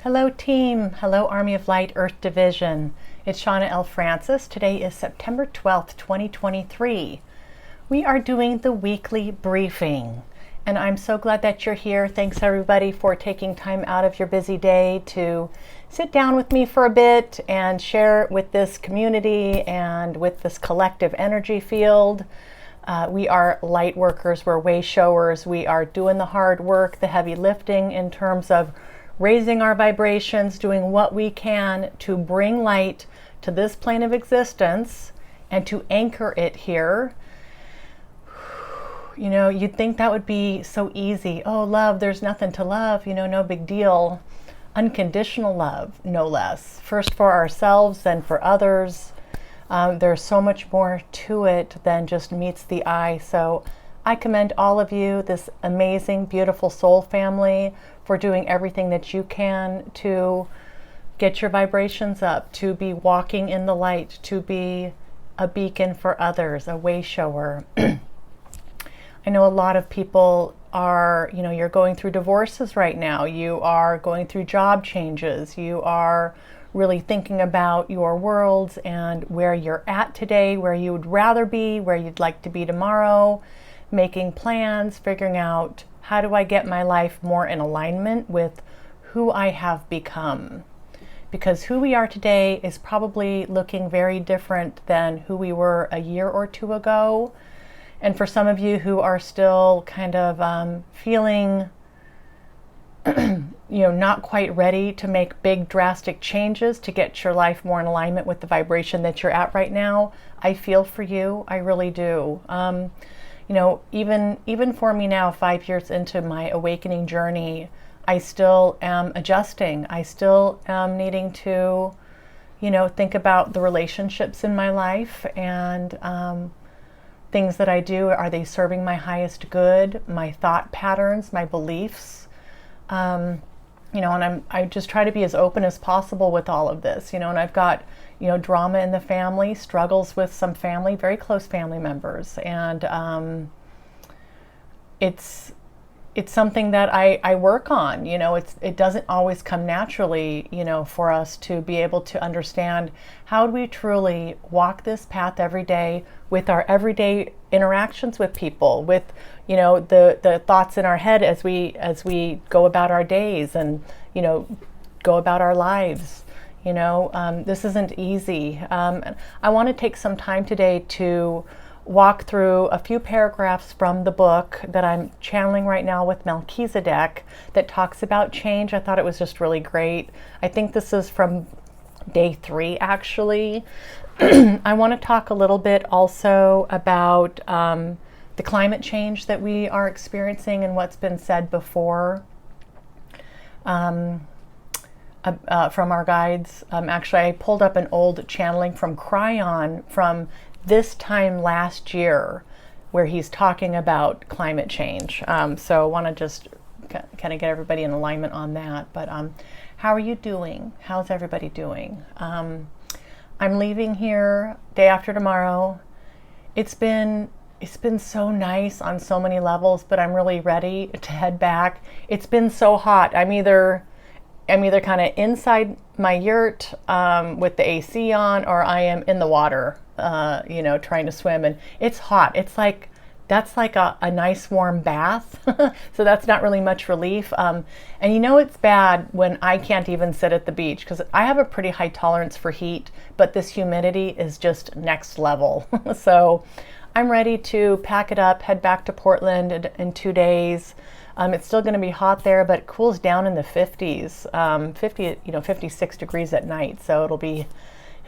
Hello team, hello Army of Light Earth Division. It's Shawna L. Francis. Today is September 12th, 2023. We are doing the weekly briefing and I'm so glad that you're here. Thanks everybody for taking time out of your busy day to sit down with me for a bit and share with this community and with this collective energy field. We are light workers, we're way showers, we are doing the hard work, the heavy lifting in terms of raising our vibrations, doing what we can to bring light to this plane of existence and to anchor it here. You know, you'd think that would be so easy. Oh, love, there's nothing to love, you know, no big deal. Unconditional love, no less. First for ourselves, then for others. There's so much more to it than just meets the eye. So I commend all of you, this amazing, beautiful soul family, for doing everything that you can to get your vibrations up, to be walking in the light, to be a beacon for others, a way shower. I know a lot of people are, you know, you're going through divorces right now. You are going through job changes. You are really thinking about your worlds and where you're at today, where you would rather be, where you'd like to be tomorrow, making plans, figuring out how do I get my life more in alignment with who I have become. Because who we are today is probably looking very different than who we were a year or two ago. And for some of you who are still kind of feeling you know, not quite ready to make big drastic changes to get your life more in alignment with the vibration that you're at right now, I feel for you. I really do. You know, even for me now, 5 years into my awakening journey, I still am adjusting. I still am needing to, you know, think about the relationships in my life and things that I do. Are they serving my highest good? My thought patterns, my beliefs. You know, and I just try to be as open as possible with all of this, you know, and I've got, you know, drama in the family, struggles with some family, very close family members. And it's something that I work on, you know, it doesn't always come naturally, you know, for us to be able to understand how do we truly walk this path every day with our everyday interactions with people, with, you know, the thoughts in our head as we go about our days and, you know, go about our lives. You know, this isn't easy. I want to take some time today to walk through a few paragraphs from the book that I'm channeling right now with Melchizedek that talks about change. I thought it was just really great. I think this is from day 3, actually. I want to talk a little bit also about the climate change that we are experiencing and what's been said before from our guides. Actually, I pulled up an old channeling from Cryon from this time last year where he's talking about climate change. So I want to just kind of get everybody in alignment on that. But how are you doing? How's everybody doing? I'm leaving here day after tomorrow. It's been so nice on so many levels, but I'm really ready to head back. It's been so hot. I'm either kind of inside my yurt with the AC on, or I am in the water, you know, trying to swim, and it's hot. It's like, that's like a nice warm bath. So that's not really much relief. And you know it's bad when I can't even sit at the beach, because I have a pretty high tolerance for heat, but this humidity is just next level. So I'm ready to pack it up, head back to Portland in 2 days. It's still going to be hot there, but it cools down in the 50s, 56 degrees at night. So it'll be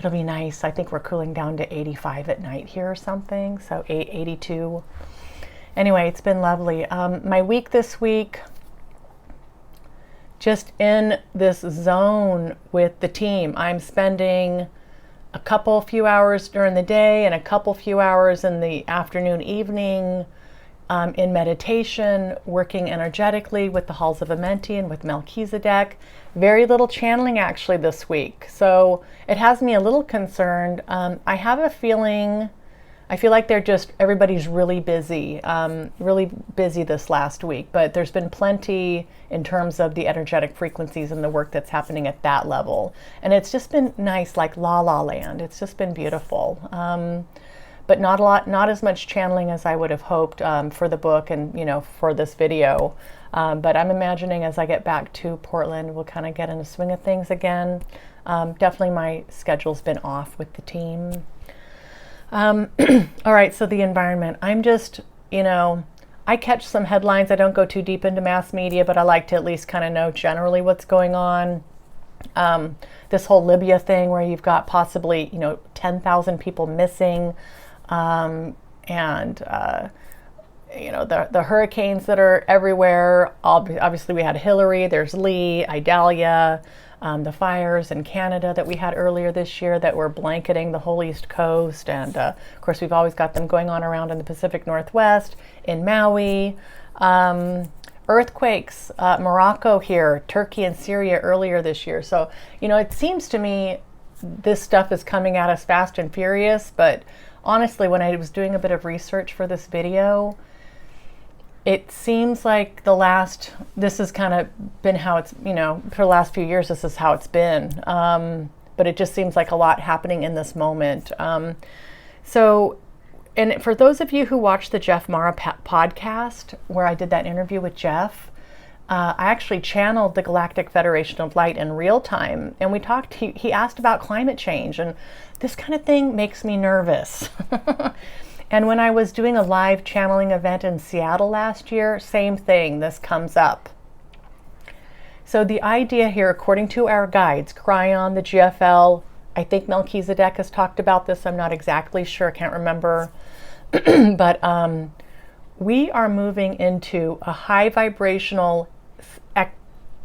nice. I think we're cooling down to 85 at night here or something. So 82. Anyway, it's been lovely. My week this week, just in this zone with the team. I'm spending a few hours during the day and a few hours in the afternoon, evening, in meditation, working energetically with the Halls of Amenti and with Melchizedek. Very little channeling actually this week. So it has me a little concerned. I have a feeling I feel like everybody's really busy this last week, but there's been plenty in terms of the energetic frequencies and the work that's happening at that level. And it's just been nice, like La La Land. It's just been beautiful. But not as much channeling as I would have hoped for the book and, for this video. But I'm imagining as I get back to Portland, we'll kind of get in the swing of things again. Definitely my schedule's been off with the team. All right, so the environment. I'm just, I catch some headlines. I don't go too deep into mass media, but I like to at least kind of know generally what's going on. This whole Libya thing where you've got possibly, 10,000 people missing. The hurricanes that are everywhere. Obviously, we had Hillary, there's Lee, Idalia, the fires in Canada that we had earlier this year that were blanketing the whole East Coast. And of course, we've always got them going on around in the Pacific Northwest, in Maui. Earthquakes, Morocco here, Turkey and Syria earlier this year. So, it seems to me this stuff is coming at us fast and furious, but honestly, when I was doing a bit of research for this video, it seems like this has kind of been how it's, for the last few years, this is how it's been. But it just seems like a lot happening in this moment. And for those of you who watched the Jeff Mara podcast, where I did that interview with Jeff, I actually channeled the Galactic Federation of Light in real time. And we talked, he asked about climate change, and this kind of thing makes me nervous. And when I was doing a live channeling event in Seattle last year, same thing, this comes up. So the idea here, according to our guides, Cryon, the GFL, I think Melchizedek has talked about this, I'm not exactly sure, I can't remember. But we are moving into a high vibrational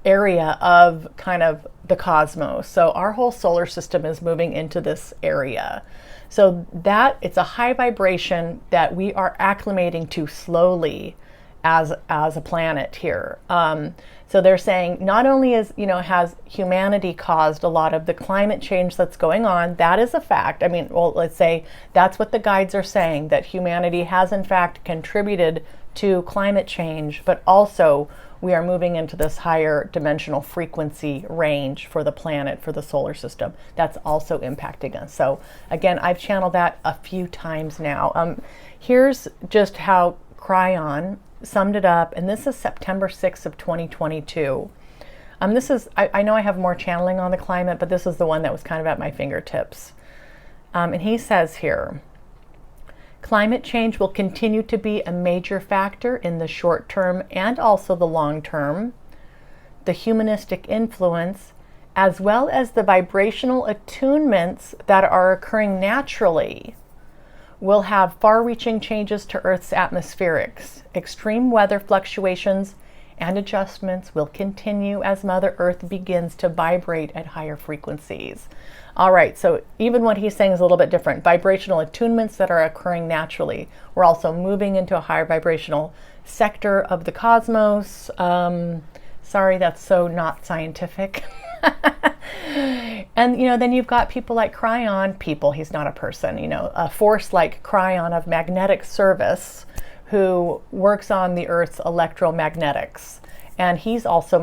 area of kind of the cosmos. So our whole solar system is moving into this area. So that it's a high vibration that we are acclimating to slowly as a planet here. So they're saying not only has humanity caused a lot of the climate change that's going on, that is a fact. I mean, well, let's say that's what the guides are saying, that humanity has in fact contributed to climate change, but also we are moving into this higher dimensional frequency range for the planet, for the solar system. That's also impacting us. So again, I've channeled that a few times now. Here's just how Cryon summed it up, and this is September 6th of 2022. This is, I know I have more channeling on the climate, but this is the one that was kind of at my fingertips. And he says here, climate change will continue to be a major factor in the short term and also the long term. The humanistic influence, as well as the vibrational attunements that are occurring naturally, will have far-reaching changes to Earth's atmospherics. Extreme weather fluctuations and adjustments will continue as Mother Earth begins to vibrate at higher frequencies. All right, so even what he's saying is a little bit different. Vibrational attunements that are occurring naturally. We're also moving into a higher vibrational sector of the cosmos. Sorry, that's so not scientific. And, then you've got people like Cryon, he's not a person, a force like Cryon of magnetic service who works on the Earth's electromagnetics. And he's also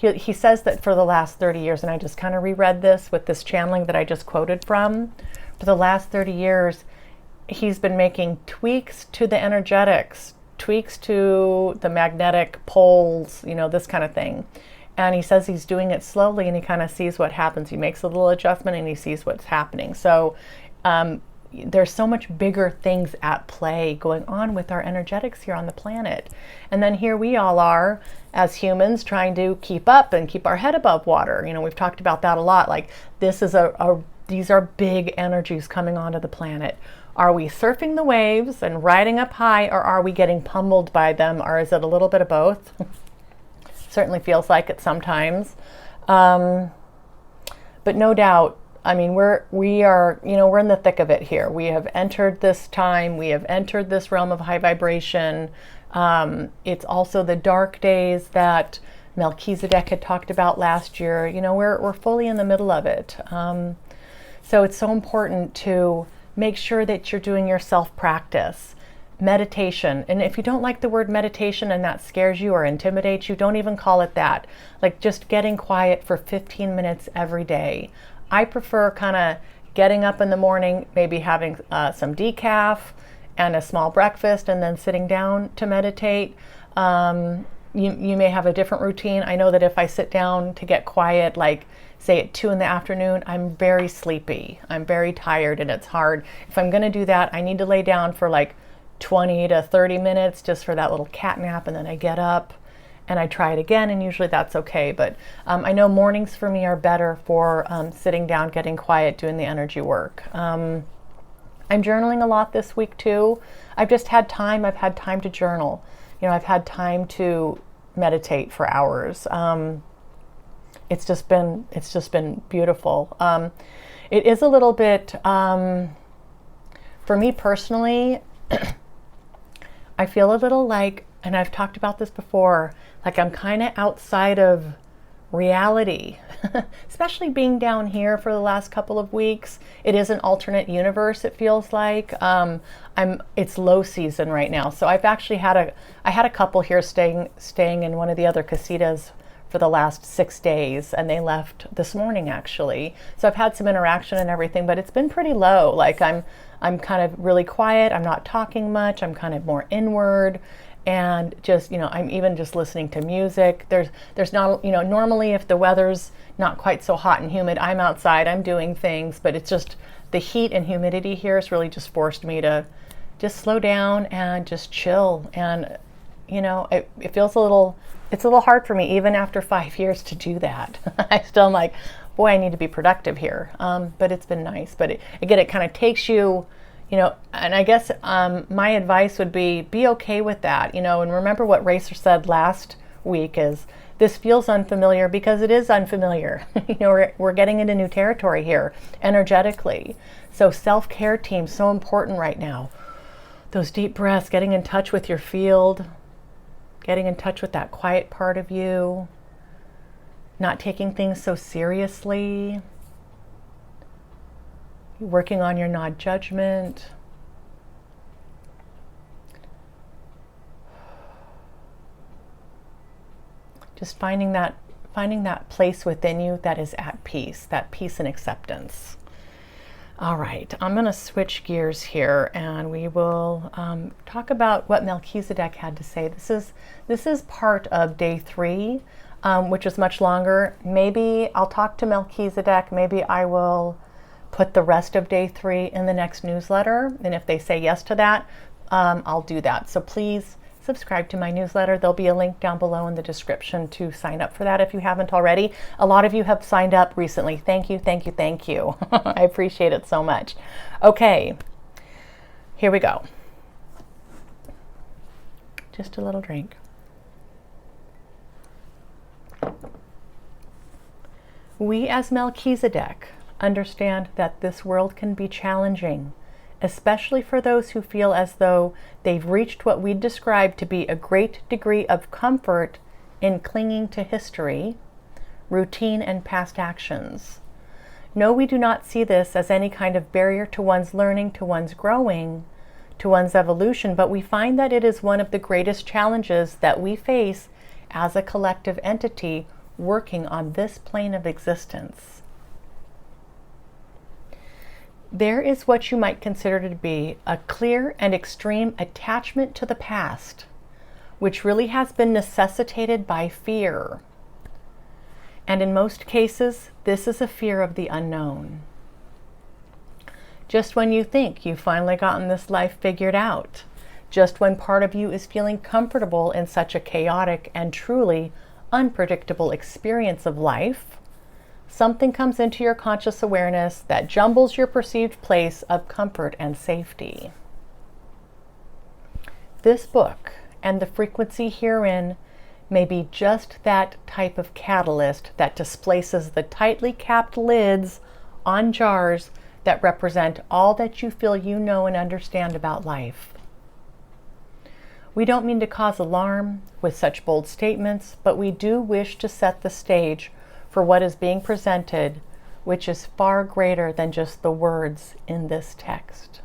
he says that for the last 30 years, and I just kind of reread this with this channeling that I just quoted from, for the last 30 years, he's been making tweaks to the energetics, tweaks to the magnetic poles, this kind of thing. And he says he's doing it slowly and he kind of sees what happens. He makes a little adjustment and he sees what's happening. So there's so much bigger things at play going on with our energetics here on the planet. And then here we all are as humans trying to keep up and keep our head above water. We've talked about that a lot. Like this is these are big energies coming onto the planet. Are we surfing the waves and riding up high, or are we getting pummeled by them, or is it a little bit of both? Certainly feels like it sometimes. But no doubt, I mean, we are in the thick of it here. We have entered this time. We have entered this realm of high vibration. It's also the dark days that Melchizedek had talked about last year. We're fully in the middle of it. So it's so important to make sure that you're doing your self-practice. Meditation. And if you don't like the word meditation and that scares you or intimidates you, don't even call it that. Like just getting quiet for 15 minutes every day. I prefer kind of getting up in the morning, maybe having some decaf and a small breakfast, and then sitting down to meditate. You may have a different routine. I know that if I sit down to get quiet, like say at 2 in the afternoon, I'm very sleepy. I'm very tired and it's hard. If I'm going to do that, I need to lay down for like 20 to 30 minutes just for that little cat nap, and then I get up and I try it again, and usually that's okay. But I know mornings for me are better for sitting down, getting quiet, doing the energy work. I'm journaling a lot this week too. I've just had time. I've had time to journal. I've had time to meditate for hours. It's just been beautiful. It is a little bit, for me personally, I feel a little like, and I've talked about this before, like I'm kind of outside of reality, especially being down here for the last couple of weeks. It is an alternate universe, it feels like. It's low season right now. So I've actually I had a couple here staying in one of the other casitas for the last 6 days, and they left this morning actually. So I've had some interaction and everything, but it's been pretty low. Like I'm kind of really quiet. I'm not talking much. I'm kind of more inward, and just, I'm even just listening to music. There's not, normally if the weather's not quite so hot and humid, I'm outside, I'm doing things, but it's just the heat and humidity here has really just forced me to just slow down and just chill. And, it feels it's a little hard for me even after 5 years to do that. I still am like, boy, I need to be productive here. But it's been nice. But it kind of takes you, and I guess my advice would be okay with that, and remember what Racer said last week is, this feels unfamiliar because it is unfamiliar. We're getting into new territory here energetically. So self-care team, so important right now. Those deep breaths, getting in touch with your field, getting in touch with that quiet part of you, not taking things so seriously, working on your non-judgment. Just finding that place within you that is at peace, that peace and acceptance. All right, I'm going to switch gears here, and we will talk about what Melchizedek had to say. This is part of day 3, which is much longer. Maybe I'll talk to Melchizedek. Maybe I will put the rest of day 3 in the next newsletter, and if they say yes to that, I'll do that. So please subscribe to my newsletter. There'll be a link down below in the description to sign up for that if you haven't already. A lot of you have signed up recently. Thank you, thank you, thank you. I appreciate it so much. Okay, here we go. Just a little drink. We as Melchizedek understand that this world can be challenging, especially for those who feel as though they've reached what we describe to be a great degree of comfort in clinging to history, routine, and past actions. No, we do not see this as any kind of barrier to one's learning, to one's growing, to one's evolution, but we find that it is one of the greatest challenges that we face as a collective entity working on this plane of existence. There is what you might consider to be a clear and extreme attachment to the past, which really has been necessitated by fear. And in most cases, this is a fear of the unknown. Just when you think you've finally gotten this life figured out, just when part of you is feeling comfortable in such a chaotic and truly unpredictable experience of life, something comes into your conscious awareness that jumbles your perceived place of comfort and safety. This book and the frequency herein may be just that type of catalyst that displaces the tightly capped lids on jars that represent all that you feel you know and understand about life. We don't mean to cause alarm with such bold statements, but we do wish to set the stage for what is being presented which is far greater than just the words in this text.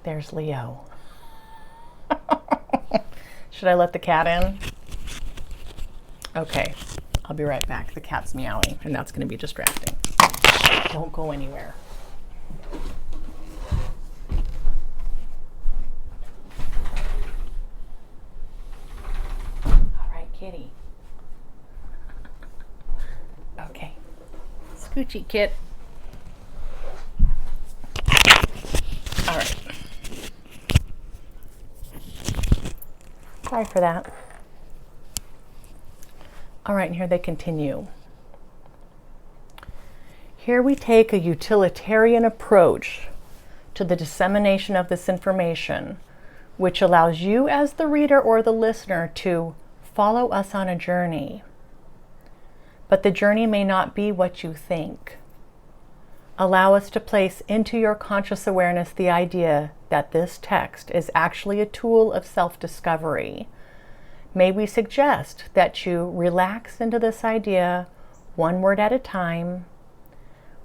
There's Leo. Should I let the cat in? Okay, I'll be right back. The cat's meowing, and that's going to be distracting. Don't go anywhere. All right, kitty. Okay. Scoochie kit. All right. Sorry for that. All right, and here they continue. Here we take a utilitarian approach to the dissemination of this information, which allows you as the reader or the listener to follow us on a journey. But the journey may not be what you think. Allow us to place into your conscious awareness the idea that this text is actually a tool of self-discovery. May we suggest that you relax into this idea one word at a time.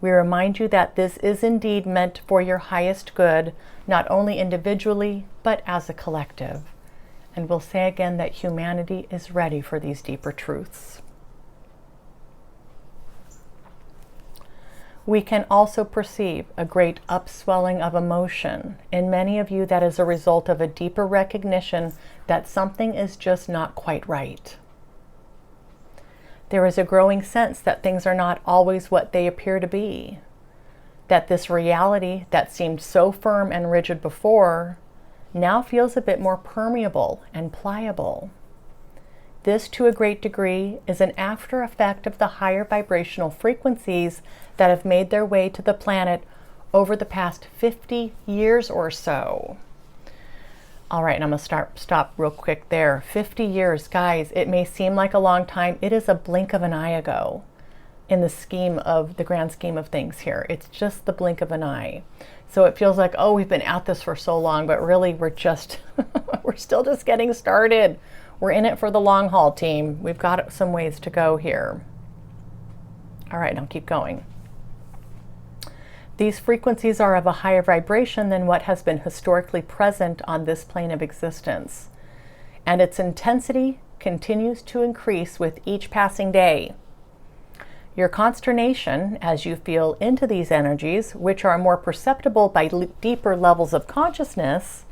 We remind you that this is indeed meant for your highest good, not only individually, but as a collective. And we'll say again that humanity is ready for these deeper truths. We can also perceive a great upswelling of emotion in many of you that is a result of a deeper recognition that something is just not quite right. There is a growing sense that things are not always what they appear to be, that this reality that seemed so firm and rigid before now feels a bit more permeable and pliable. This, to a great degree, is an after effect of the higher vibrational frequencies that have made their way to the planet over the past 50 years or so. All right, and I'm going to stop real quick there. 50 years, guys, it may seem like a long time. It is a blink of an eye ago in the grand scheme of things here. It's just the blink of an eye. So it feels like, oh, we've been at this for so long, but really we're still just getting started. We're in it for the long haul, team. We've got some ways to go here. All right, now keep going. These frequencies are of a higher vibration than what has been historically present on this plane of existence, and its intensity continues to increase with each passing day. Your consternation as you feel into these energies, which are more perceptible by deeper levels of consciousness,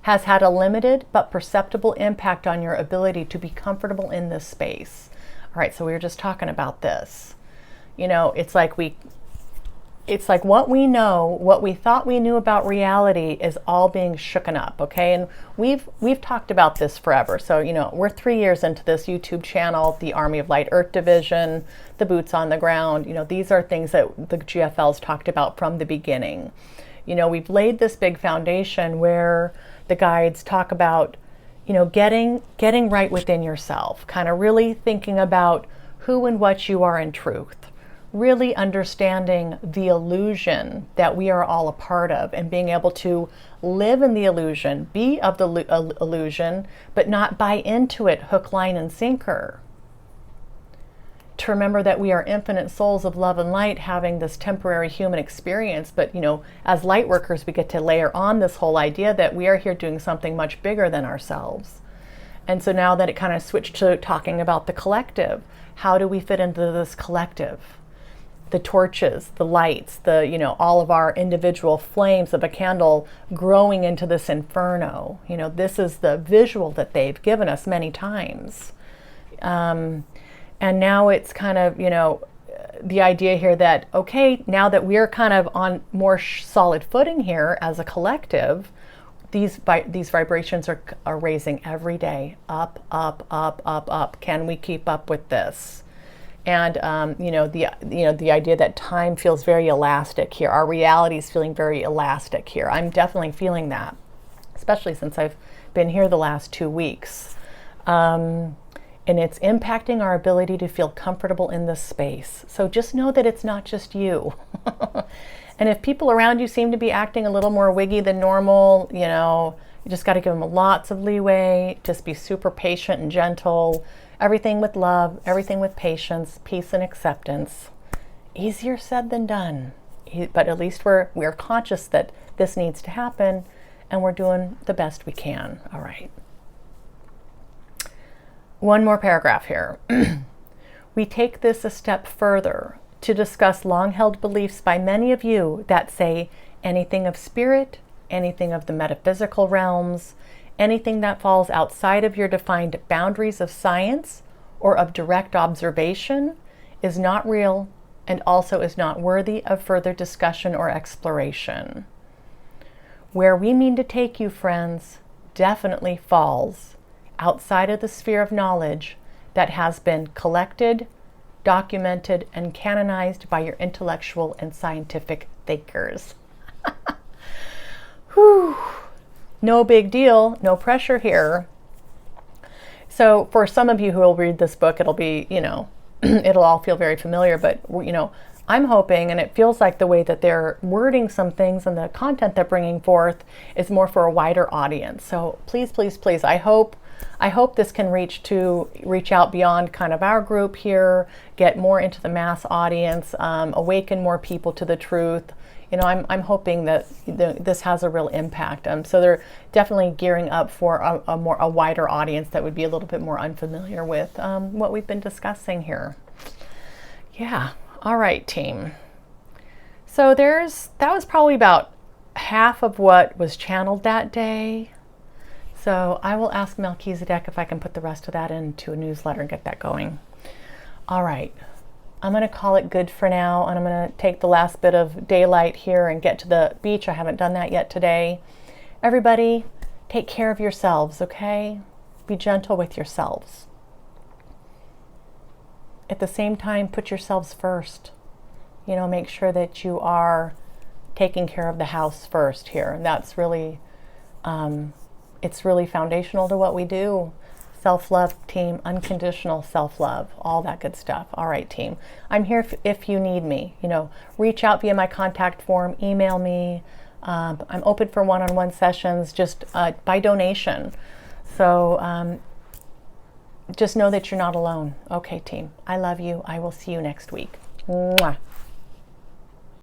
has had a limited but perceptible impact on your ability to be comfortable in this space. All right, so we were just talking about this. You know, it's like what we know, what we thought we knew about reality is all being shooken up, okay? And we've talked about this forever. So, you know, we're 3 years into this YouTube channel, the Army of Light Earth Division, the boots on the ground. You know, these are things that the GFLs talked about from the beginning. You know, we've laid this big foundation where the guides talk about, you know, getting right within yourself, kind of really thinking about who and what you are in truth, really understanding the illusion that we are all a part of and being able to live in the illusion, be of the illusion, but not buy into it hook, line, and sinker. To remember that we are infinite souls of love and light having this temporary human experience, but, you know, as light workers, we get to layer on this whole idea that we are here doing something much bigger than ourselves. And so now that it kind of switched to talking about the collective, how do we fit into this collective? The torches, the lights, you know, all of our individual flames of a candle growing into this inferno. You know, this is the visual that they've given us many times. And now it's kind of, you know, the idea here that, okay, now that we're kind of on more solid footing here as a collective, these vibrations are raising every day, up, up, up, up, up. Can we keep up with this? And the idea that time feels very elastic here. Our reality is feeling very elastic here. I'm definitely feeling that, especially since I've been here the last 2 weeks. And it's impacting our ability to feel comfortable in this space. So just know that it's not just you. And if people around you seem to be acting a little more wiggy than normal, you know, you just got to give them lots of leeway. Just be super patient and gentle. Everything with love, everything with patience, peace and acceptance. Easier said than done. But at least we're conscious that this needs to happen, and we're doing the best we can. All right. One more paragraph here. We take this a step further to discuss long-held beliefs by many of you that say anything of spirit, anything of the metaphysical realms, anything that falls outside of your defined boundaries of science or of direct observation is not real and also is not worthy of further discussion or exploration. Where we mean to take you, friends, definitely falls outside of the sphere of knowledge that has been collected, documented, and canonized by your intellectual and scientific thinkers. Whew. No big deal, no pressure here. So for some of you who will read this book, it'll be, it'll all feel very familiar, but I'm hoping, and it feels like the way that they're wording some things and the content they're bringing forth is more for a wider audience. So please, please, please, I hope this can reach out beyond kind of our group here, get more into the mass audience, awaken more people to the truth. I'm hoping that this has a real impact. So they're definitely gearing up for a wider audience that would be a little bit more unfamiliar with what we've been discussing here. Yeah. All right, team. So that was probably about half of what was channeled that day. So I will ask Melchizedek if I can put the rest of that into a newsletter and get that going. All right. I'm going to call it good for now, and I'm going to take the last bit of daylight here and get to the beach. I haven't done that yet today. Everybody, take care of yourselves, okay? Be gentle with yourselves. At the same time, put yourselves first. Make sure that you are taking care of the house first here. And that's really, it's really foundational to what we do. Self-love, team, unconditional self-love, all that good stuff. All right, team. I'm here if you need me. Reach out via my contact form, email me. I'm open for one-on-one sessions just by donation. So just know that you're not alone. Okay, team. I love you. I will see you next week. Mwah.